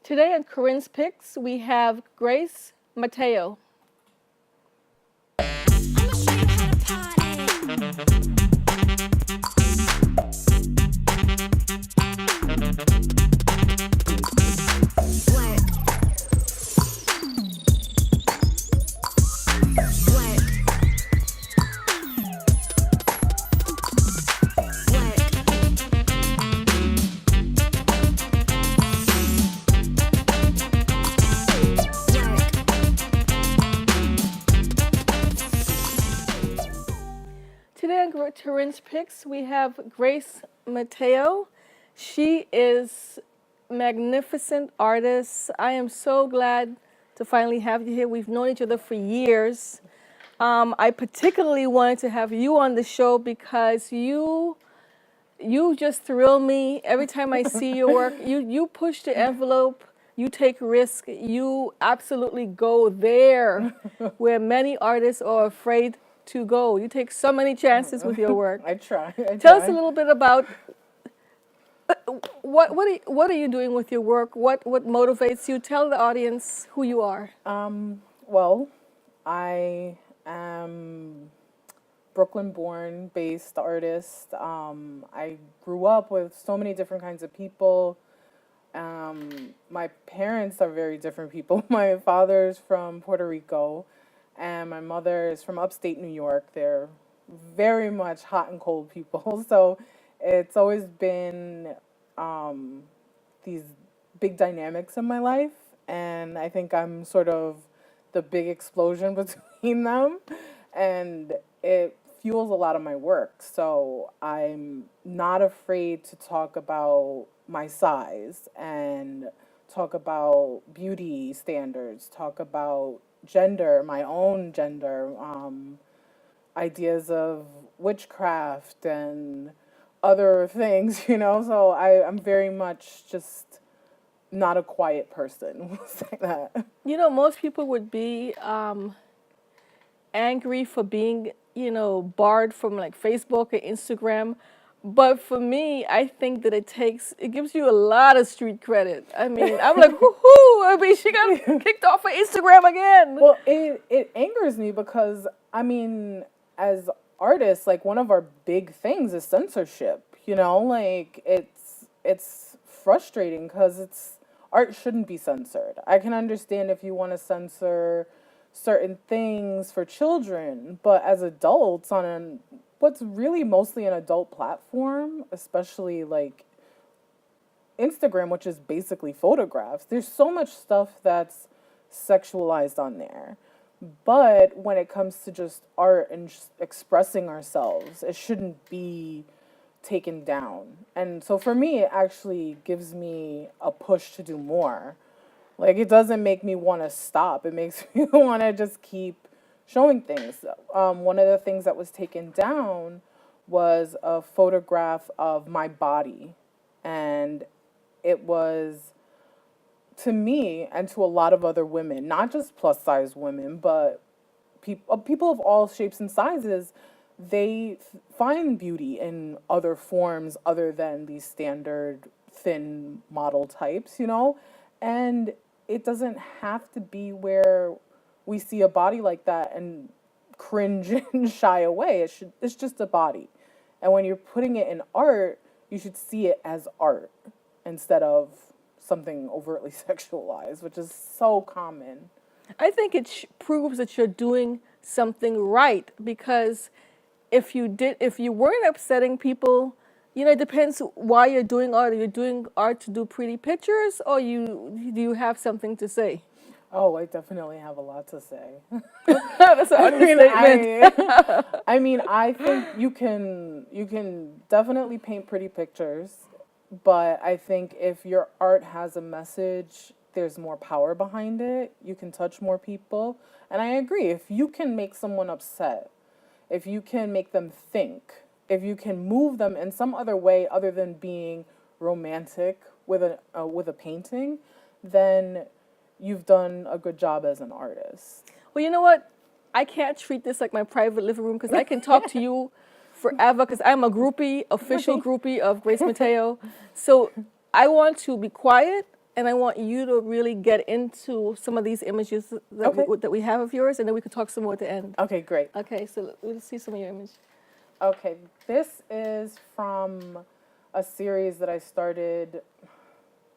Today on Corinne's Picks, we have Grace Mateo. Today on Corinne's Picks, we have Grace Mateo. She is a magnificent artist. I am so glad to finally have you here. We've known each other for years. I particularly wanted to have you on the show because you just thrill me every time I see your work. You push the envelope. You take risk. You absolutely go there where many artists are afraid to go. You take so many chances with your work. I try. Tell us a little bit about what are you doing with your work? What motivates you? Tell the audience who you are. Well, I am Brooklyn-born, based artist. I grew up with so many different kinds of people. My parents are very different people. My father's from Puerto Rico, and my mother is from upstate New York. They're very much hot and cold people. So it's always been these big dynamics in my life. And I think I'm sort of the big explosion between them. And it fuels a lot of my work. So I'm not afraid to talk about my size and talk about beauty standards, talk about gender, my own gender, ideas of witchcraft and other things, so I'm very much just not a quiet person, we'll say that. Most people would be angry for being, barred from like Facebook or Instagram. But for me, I think that it gives you a lot of street credit. I mean, I'm like, whoo-hoo! I mean, she got kicked off of Instagram again. Well, it angers me because, as artists, like, one of our big things is censorship, Like, it's frustrating because art shouldn't be censored. I can understand if you want to censor certain things for children, but as adults on what's really mostly an adult platform, especially like Instagram, which is basically photographs, there's so much stuff that's sexualized on there. But when it comes to just art and just expressing ourselves, it shouldn't be taken down. And so for me, it actually gives me a push to do more. Like, it doesn't make me want to stop. It makes me want to just keep showing things. One of the things that was taken down was a photograph of my body. And it was, to me and to a lot of other women, not just plus size women, but people of all shapes and sizes, they find beauty in other forms other than these standard thin model types, And it doesn't have to be where we see a body like that and cringe and shy away. It's just a body. And when you're putting it in art, you should see it as art instead of something overtly sexualized, which is so common. I think it proves that you're doing something right, because if you weren't upsetting people, it depends why you're doing art. Are you doing art to do pretty pictures, or do you have something to say? Oh, I definitely have a lot to say. That's an understatement. I think you can definitely paint pretty pictures, but I think if your art has a message, there's more power behind it. You can touch more people. And I agree, if you can make someone upset, if you can make them think, if you can move them in some other way other than being romantic with a painting, then you've done a good job as an artist. Well, you know what? I can't treat this like my private living room, because I can talk to you forever, because I'm a official groupie of Grace Mateo. So I want to be quiet and I want you to really get into some of these images that Okay. that we have of yours, and then we could talk some more at the end. Okay, great. Okay, so we'll see some of your images. Okay, this is from a series that I started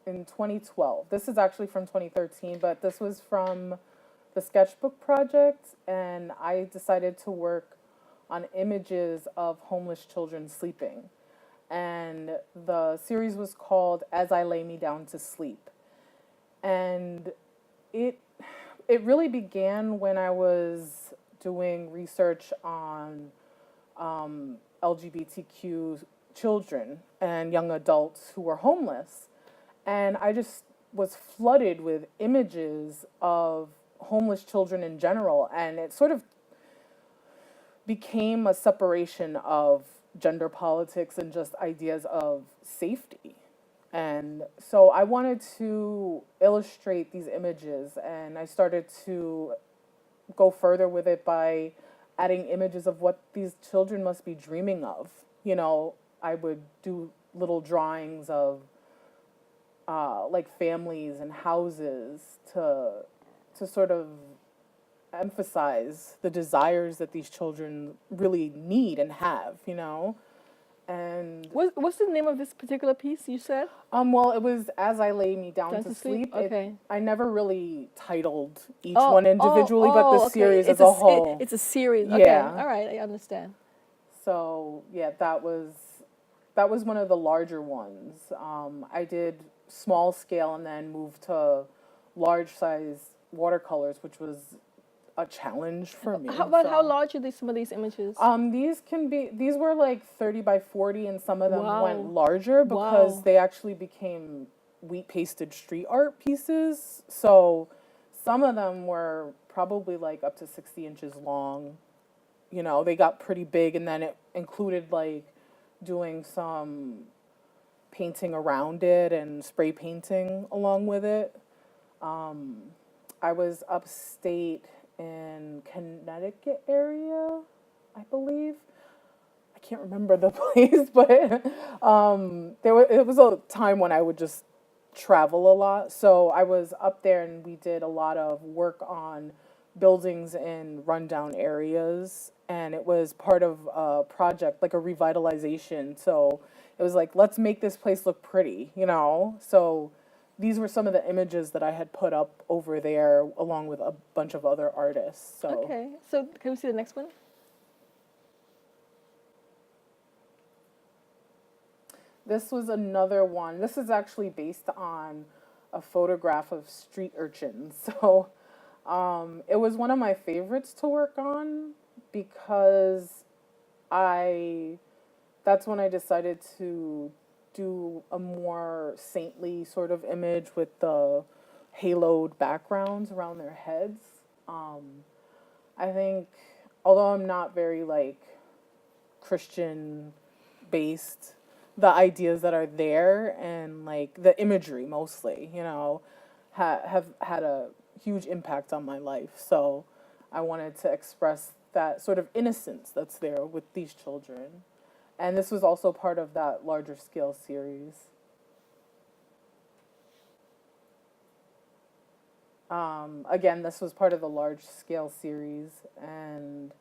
in 2012. This is actually from 2013, but this was from the sketchbook project, and I decided to work on images of homeless children sleeping. And the series was called As I Lay Me Down to Sleep. And it it really began when I was doing research on LGBTQ children and young adults who were homeless. And I just was flooded with images of homeless children in general. And it sort of became a separation of gender politics and just ideas of safety. And so I wanted to illustrate these images, and I started to go further with it by adding images of what these children must be dreaming of. You know, I would do little drawings of like families and houses to sort of emphasize the desires that these children really need and have, you know. And What's the name of this particular piece you said? well, it was As I Lay Me Down to Sleep. Okay. I never really titled each one individually, but the okay. series It's as a whole. it's a series. Yeah. Okay. All right, I understand. So yeah, that was one of the larger ones. I did small scale and then moved to large size watercolors, which was a challenge for me. How large are some of these images? These were like 30 by 40, and some of them Wow. went larger because Wow. they actually became wheat pasted street art pieces. So some of them were probably like up to 60 inches long. You know, they got pretty big, and then it included like doing some painting around it and spray painting along with it. I was upstate in Connecticut area, I believe. I can't remember the place, but it was a time when I would just travel a lot. So I was up there, and we did a lot of work on buildings in rundown areas, and it was part of a project, like a revitalization. So it was like, let's make this place look pretty, you know? So these were some of the images that I had put up over there along with a bunch of other artists. So Okay, so can we see the next one? this was another one. This is actually based on a photograph of street urchins. So it was one of my favorites to work on because that's when I decided to do a more saintly sort of image with the haloed backgrounds around their heads. I think, although I'm not very like Christian based, the ideas that are there and like the imagery mostly, you know, have had a huge impact on my life. So I wanted to express that sort of innocence that's there with these children. And this was also part of that larger scale series. Again, this was part of the large scale series, and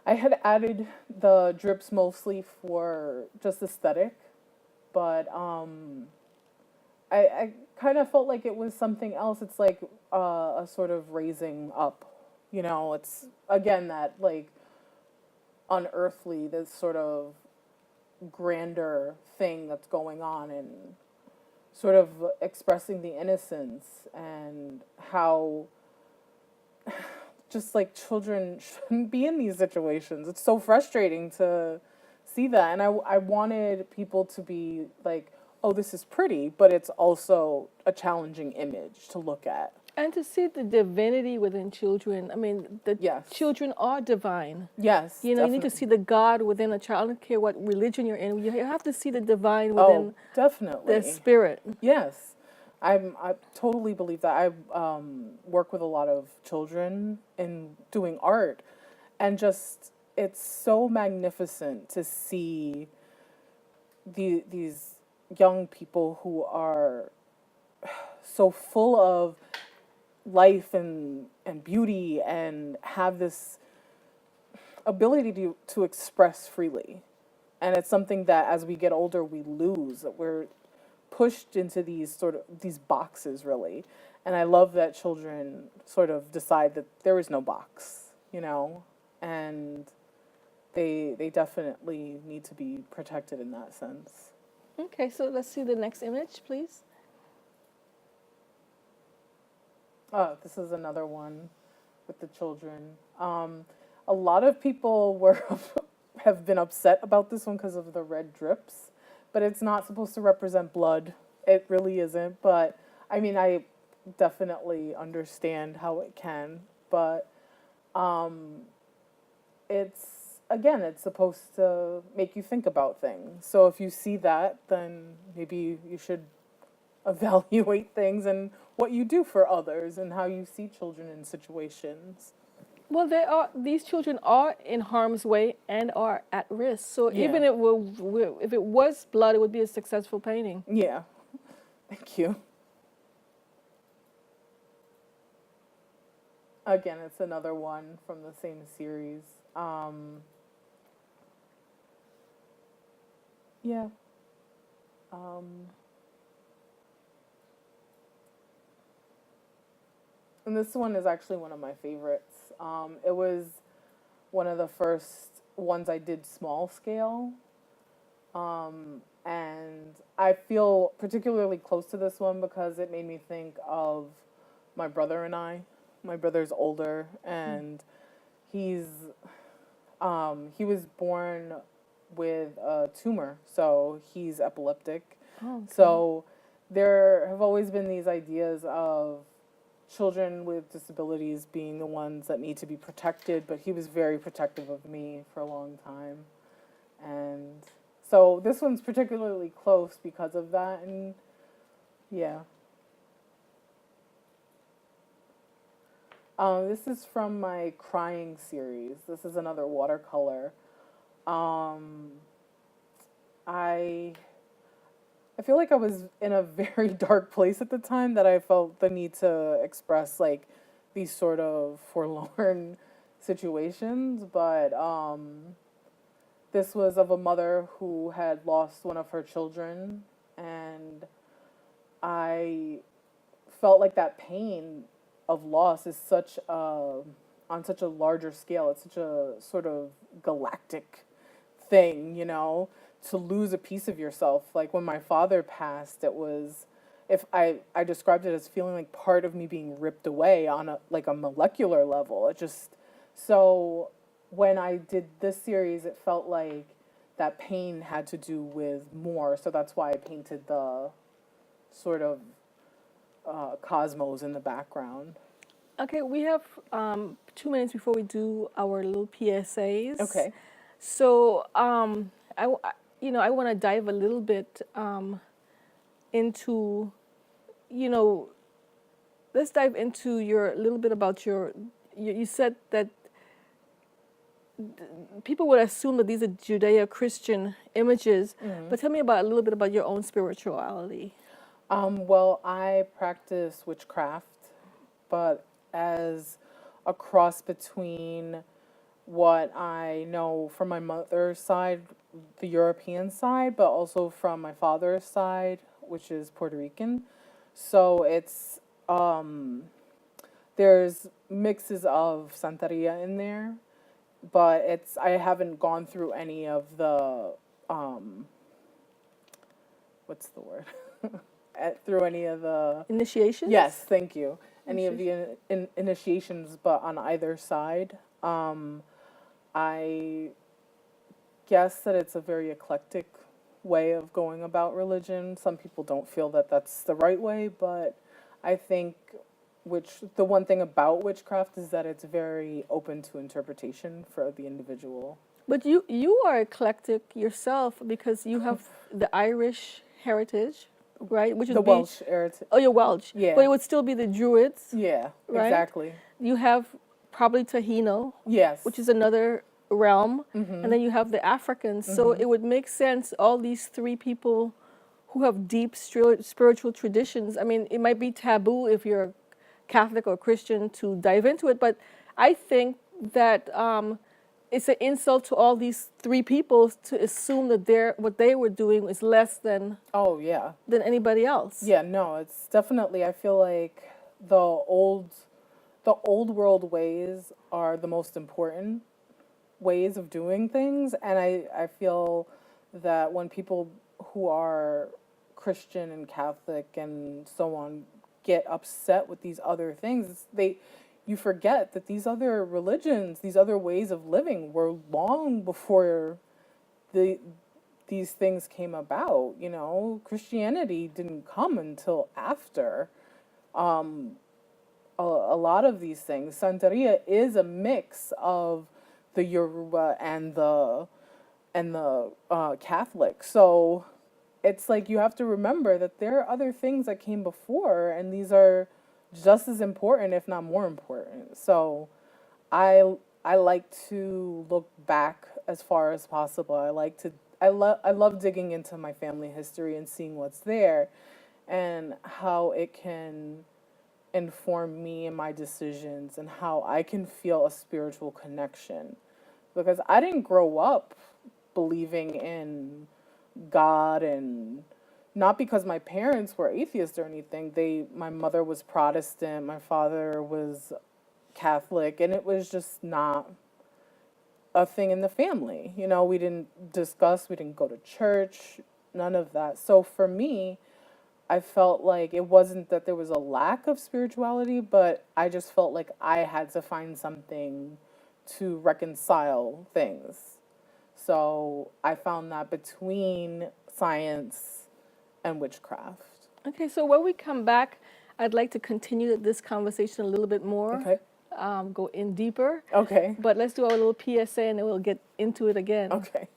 I had added the drips mostly for just aesthetic, but I kind of felt like it was something else. It's like a sort of raising up, you know. It's again that like unearthly, this sort of grander thing that's going on, and sort of expressing the innocence and how just like children shouldn't be in these situations. It's so frustrating to see that. And I wanted people to be like, oh, this is pretty, but it's also a challenging image to look at. And to see the divinity within children. I mean, the Yes. children are divine. Yes. You know, you need to definitely. see the God within a child. I don't care what religion you're in. You have to see the divine Oh, within definitely. the spirit. Yes. I totally believe that. I work with a lot of children in doing art, and just it's so magnificent to see these young people who are so full of life and beauty and have this ability to express freely. And it's something that as we get older we lose. We're pushed into these boxes really. And I love that children sort of decide that there is no box, you know, and they definitely need to be protected in that sense. Okay, so let's see the next image, please. Oh, this is another one with the children. A lot of people were have been upset about this one because of the red drips, but it's not supposed to represent blood. It really isn't. But I mean, I definitely understand how it can. But it's supposed to make you think about things. So if you see that, then maybe you should evaluate things and what you do for others and how you see children in situations. Well, these children are in harm's way and are at risk. So Yeah. even if it was blood, it would be a successful painting. Yeah. Thank you. Again, it's another one from the same series. Yeah. And this one is actually one of my favorites. It was one of the first ones I did small scale. And I feel particularly close to this one because it made me think of my brother and I. My brother's older, and he was born with a tumor, so he's epileptic. Oh, okay. So there have always been these ideas of children with disabilities being the ones that need to be protected, but he was very protective of me for a long time. And so this one's particularly close because of that, and yeah. This is from my Crying series. This is another watercolor. I feel like I was in a very dark place at the time that I felt the need to express like these sort of forlorn situations, but this was of a mother who had lost one of her children, and I felt like that pain of loss is on such a larger scale. It's such a sort of galactic thing, you know, to lose a piece of yourself. Like when my father passed, it was, if I described it as feeling like part of me being ripped away on a like a molecular level. It just, so when I did this series, it felt like that pain had to do with more. So that's why I painted the sort of cosmos in the background. Okay, we have 2 minutes before we do our little PSAs. Okay. So I want to dive a little bit into, let's dive into your a little bit about you said that people would assume that these are Judeo-Christian images, but tell me about a little bit about your own spirituality. Well, I practice witchcraft, but as a cross between what I know from my mother's side, the European side, but also from my father's side, which is Puerto Rican. So it's there's mixes of Santeria in there, but I haven't gone through any of the what's the word? Through any of the Initiations? Yes, thank you. Any of the initiations, but on either side. I guess that it's a very eclectic way of going about religion. Some people don't feel that that's the right way, but I think the one thing about witchcraft is that it's very open to interpretation for the individual. But you are eclectic yourself because you have the Irish heritage, right? Which would The be Welsh heritage. Oh, you're Welsh. Yeah. But it would still be the Druids. Yeah, right? exactly. You have probably Taino, Yes. which is another realm, and then you have the Africans. So it would make sense all these three people who have deep spiritual traditions. I mean, it might be taboo if you're Catholic or Christian to dive into it, but I think that it's an insult to all these three people to assume that what they were doing is less than Oh, yeah. than anybody else. Yeah, no, it's definitely, I feel like the old world ways are the most important ways of doing things. And I feel that when people who are Christian and Catholic and so on get upset with these other things, you forget that these other religions, these other ways of living were long before these things came about. You know, Christianity didn't come until after a lot of these things. Santeria is a mix of the Yoruba and the Catholic. So it's like you have to remember that there are other things that came before, and these are just as important, if not more important. So I like to look back as far as possible. I love digging into my family history and seeing what's there and how it can inform me and my decisions and how I can feel a spiritual connection. Because I didn't grow up believing in God, and not because my parents were atheists or anything. My mother was Protestant, my father was Catholic, and it was just not a thing in the family. You know, we didn't discuss, we didn't go to church, none of that. So for me, I felt like it wasn't that there was a lack of spirituality, but I just felt like I had to find something to reconcile things. So I found that between science and witchcraft. Okay, so when we come back, I'd like to continue this conversation a little bit more. Okay. Go in deeper. Okay. But let's do our little PSA and then we'll get into it again. Okay.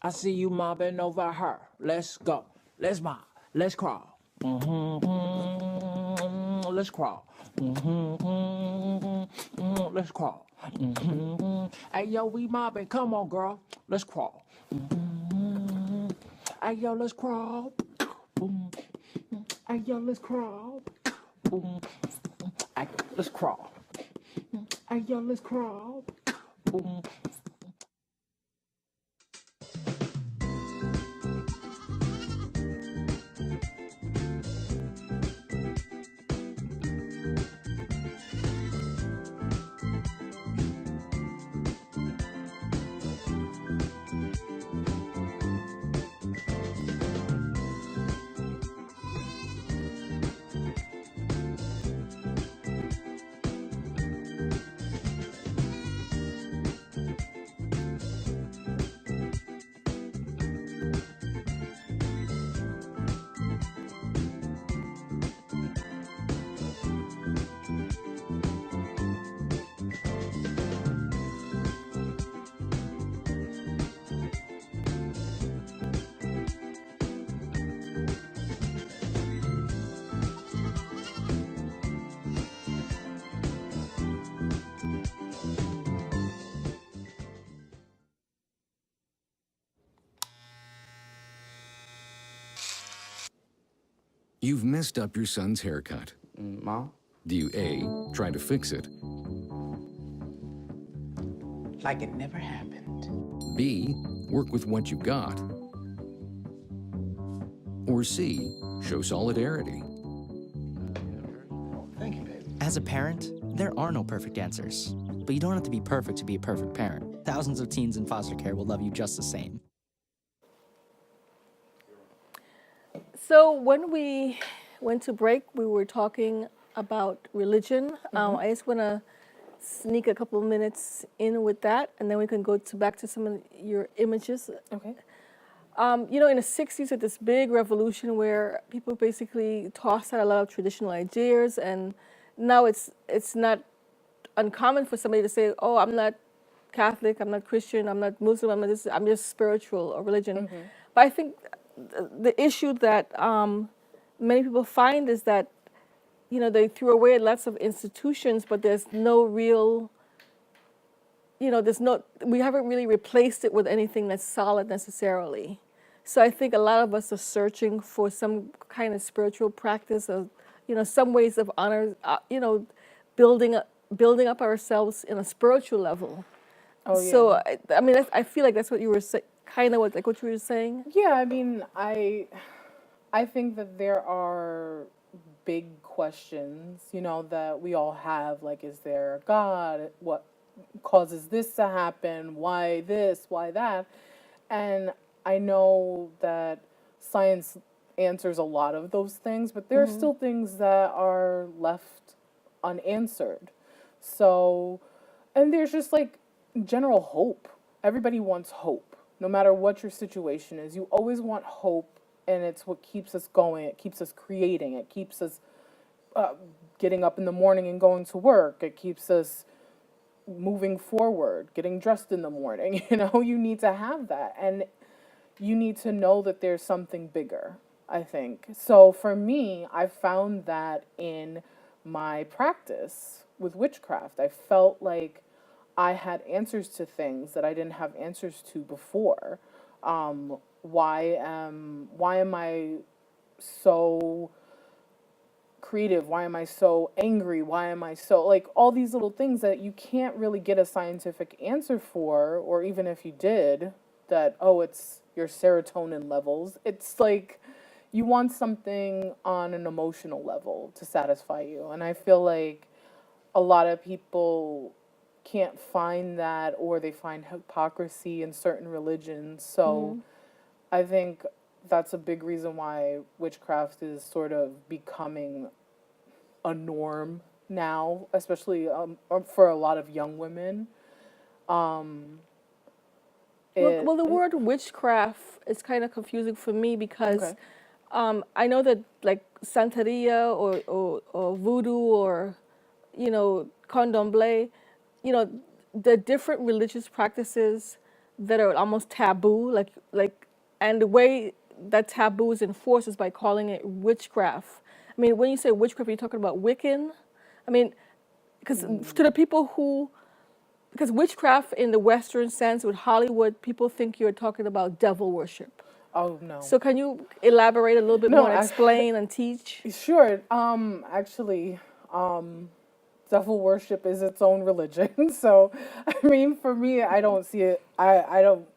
I see you mobbing over her. Let's go. Let's mob. Let's crawl. Let's crawl. Let's crawl. Hey, yo, we mobbing. Come on, girl. Let's crawl. Hey, yo, let's crawl. Hey, yo, let's crawl. Hey, let's crawl. Hey, yo, let's crawl. You've messed up your son's haircut. Mom? Do you A, try to fix it, Like it never happened. B, work with what you got, or C, show solidarity? Thank you, baby. As a parent, there are no perfect answers. But you don't have to be perfect to be a perfect parent. Thousands of teens in foster care will love you just the same. So when we went to break, we were talking about religion. I just want to sneak a couple of minutes in with that, and then we can go back to some of your images. Okay. You know, in the 60s, at this big revolution where people basically tossed out a lot of traditional ideas, and now it's not uncommon for somebody to say, "Oh, I'm not Catholic, I'm not Christian, I'm not Muslim, I'm just spiritual or religion." But I think the issue that many people find is that, you know, they threw away lots of institutions, but there's no real we haven't really replaced it with anything that's solid necessarily. So I think a lot of us are searching for some kind of spiritual practice of, some ways of honor, building up ourselves in a spiritual level. Oh yeah. So I mean, I feel like that's what you were kind of like what you were saying. Yeah, I mean, I think that there are big questions, that we all have. Like, is there a God? What causes this to happen? Why this? Why that? And I know that science answers a lot of those things, but there are still things that are left unanswered. So, and there's just like general hope. Everybody wants hope. No matter what your situation is, you always want hope, and it's what keeps us going. It keeps us creating. It keeps us getting up in the morning and going to work. It keeps us moving forward, getting dressed in the morning. You need to have that. And you need to know that there's something bigger, I think. So for me, I found that in my practice with witchcraft. I felt like I had answers to things that I didn't have answers to before. Why am I so creative? Why am I so angry? Why am I so, like, all these little things that you can't really get a scientific answer for, or even if you did, that, oh, it's your serotonin levels. It's like you want something on an emotional level to satisfy you. And I feel like a lot of people can't find that, or they find hypocrisy in certain religions. So I think that's a big reason why witchcraft is sort of becoming a norm now, especially for a lot of young women. Well, the word witchcraft is kind of confusing for me because I know that like Santeria or voodoo or, candomblé, the different religious practices that are almost taboo, and the way that taboo is enforced is by calling it witchcraft. I mean, when you say witchcraft, you're talking about Wiccan. I mean, because to the people who, because witchcraft in the Western sense with Hollywood, people think you're talking about devil worship. Oh, no. So can you elaborate a little bit more and explain and teach? Sure. Actually, devil worship is its own religion. So, I mean, for me, I don't see it, I don't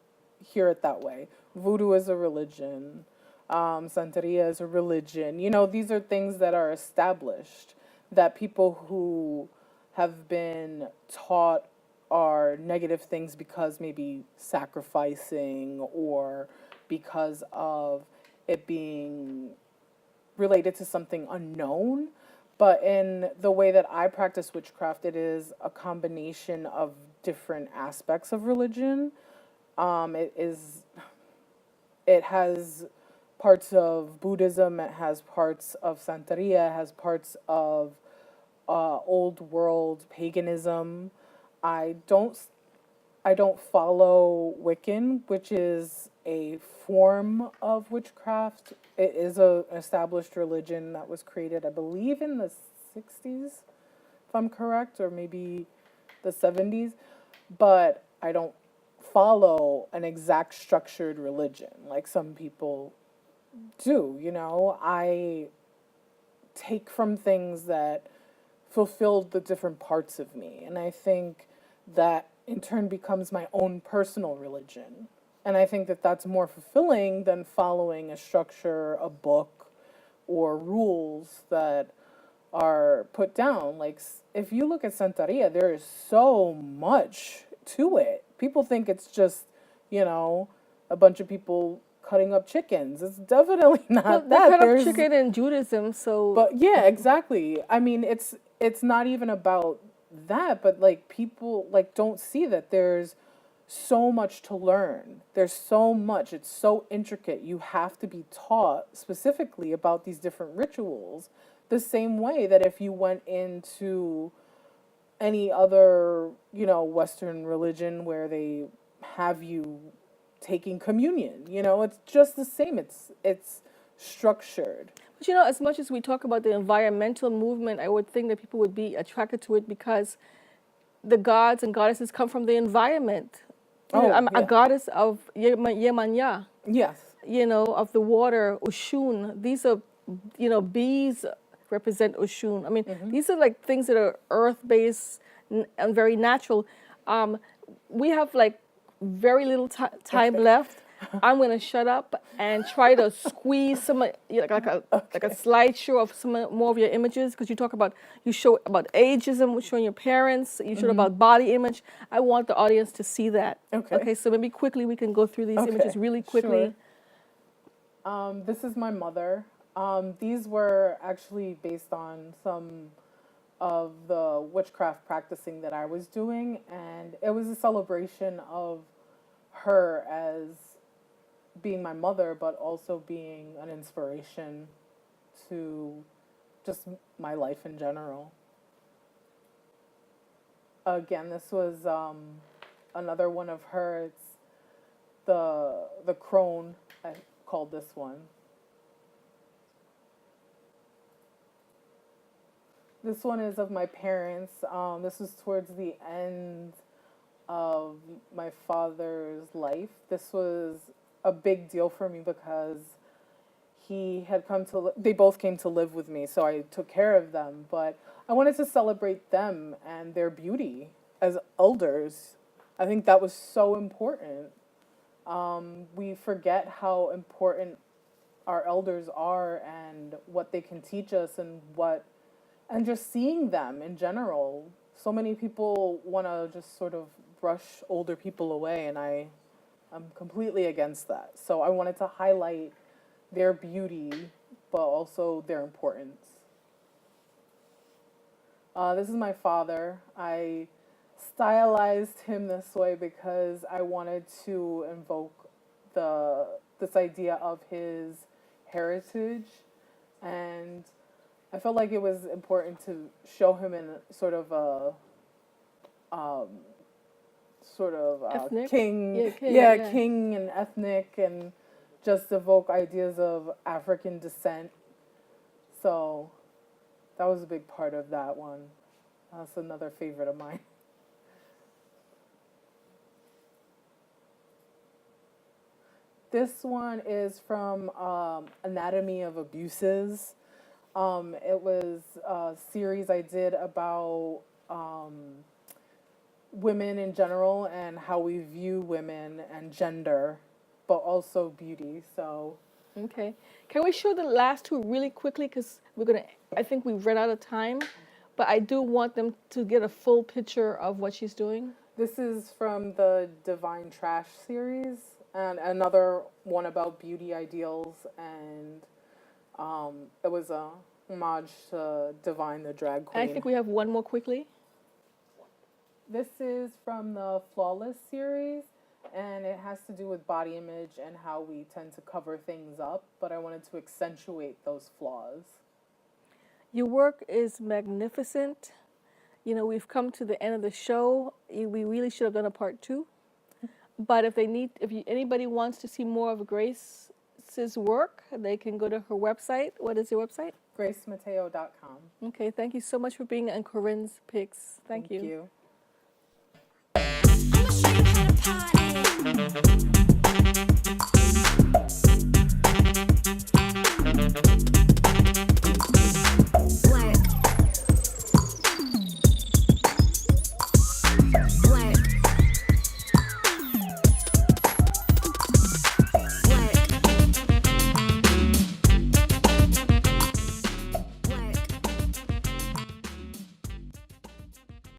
hear it that way. Voodoo is a religion. Santeria is a religion. These are things that are established, that people who have been taught are negative things because maybe sacrificing or because of it being related to something unknown. But in the way that I practice witchcraft, it is a combination of different aspects of religion. It has parts of Buddhism, it has parts of Santeria, it has parts of old world paganism. I don't follow Wiccan, which is a form of witchcraft. It is an established religion that was created, I believe, in the 60s, if I'm correct, or maybe the 70s. But I don't follow an exact structured religion like some people do. I take from things that fulfilled the different parts of me. And I think that in turn becomes my own personal religion. And I think that that's more fulfilling than following a structure, a book, or rules that are put down. Like, if you look at Santeria, there is so much to it. People think it's just, a bunch of people cutting up chickens. It's definitely not that. They cut up chicken in Judaism, so... But yeah, exactly. I mean, it's not even about that, but like people like don't see that there's so much to learn. There's so much. It's so intricate. You have to be taught specifically about these different rituals. The same way that if you went into any other, Western religion where they have you taking communion, it's just the same. It's structured. But as much as we talk about the environmental movement, I would think that people would be attracted to it because the gods and goddesses come from the environment. Oh, I'm a yeah. goddess of Yemanya, Yes. of the water, Oshun. These are, bees represent Oshun. I mean, these are like things that are earth-based and very natural. We have like very little time left. I'm going to shut up and try to squeeze some, like a slideshow of some more of your images, because you show about ageism, showing your parents, you showed about body image. I want the audience to see that. Okay. Okay, so maybe quickly we can go through these images really quickly. Sure. This is my mother. These were actually based on some of the witchcraft practicing that I was doing, and it was a celebration of her as being my mother, but also being an inspiration to just my life in general. Again, this was another one of her. It's the crone, I called this one. This one is of my parents. This was towards the end of my father's life. This was a big deal for me because he had they both came to live with me, so I took care of them. But I wanted to celebrate them and their beauty as elders. I think that was so important. We forget how important our elders are and what they can teach us and just seeing them in general. So many people want to just sort of brush older people away, and I'm completely against that. So I wanted to highlight their beauty, but also their importance. This is my father. I stylized him this way because I wanted to invoke this idea of his heritage, and I felt like it was important to show him in sort of a Ethnic? king, Yeah, king and ethnic, and just evoke ideas of African descent. So that was a big part of that one. That's another favorite of mine. This one is from Anatomy of Abuses. It was a series I did about women in general and how we view women and gender, but also beauty. So, Okay. Can we show the last two really quickly? Because I think we've run out of time, but I do want them to get a full picture of what she's doing. this is from the Divine Trash series, and another one about beauty ideals, and it was a homage to Divine the Drag Queen. And I think we have one more quickly. This is from the Flawless series, and it has to do with body image and how we tend to cover things up, but I wanted to accentuate those flaws. Your work is magnificent. We've come to the end of the show. We really should have done a part 2. But if anybody wants to see more of Grace's work, they can go to her website. What is your website? GraceMateo.com. Okay, thank you so much for being on Corinne's Picks. Thank you. you. I'ma show you how to party.